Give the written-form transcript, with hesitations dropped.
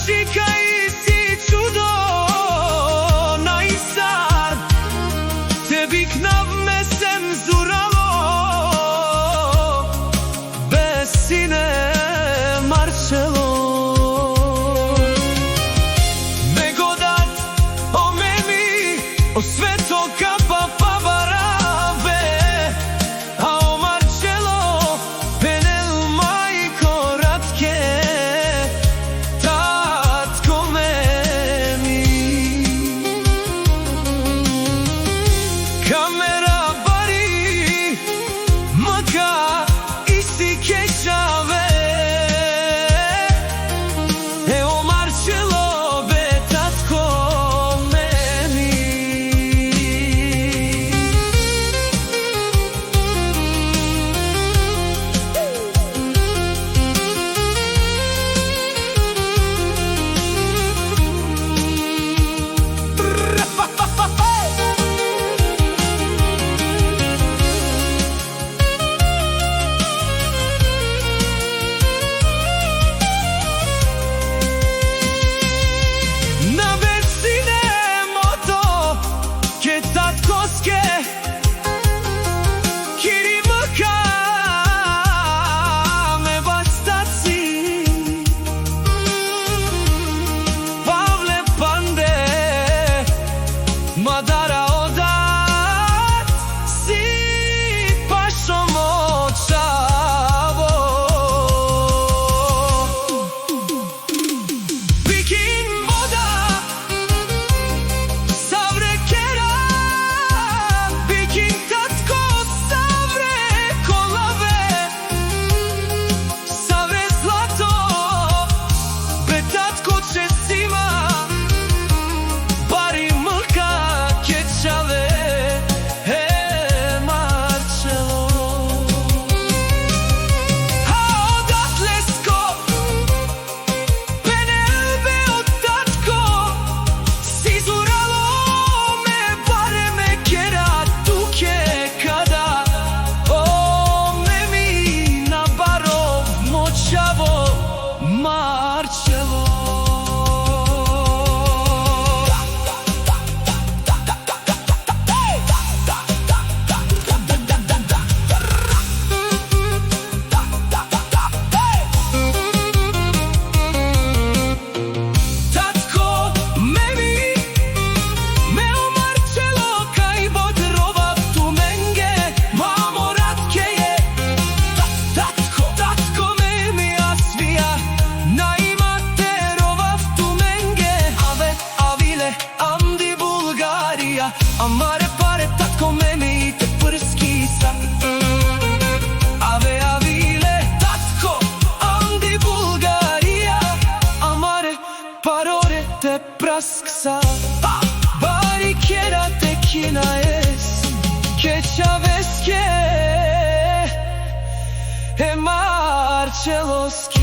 magica i si čudo najsar, tebi knavme sem zuralo, bez sine Marcello. Megodat o memi, o sveto kapa pavarave, a o Marcello penel majko ratke, tatko memi. Kamera bari, maka isti kešave, Madara odat si pašom očavo, Bikin voda savre kera, Bikin tatko savre kolave, savre zlato, be tatko čestima, bari mlka kečave, Marcello. A odatle skop, penel be od tatko, si zuralo me, bare me kera tuke kada, o memi na barov močavo, Marcello. Amare pare tatko memi te prski sa, ave avile tatko andi Bulgarija, amare parore te prasksa, bari kera te kina es, kečaveske, Marcelloske.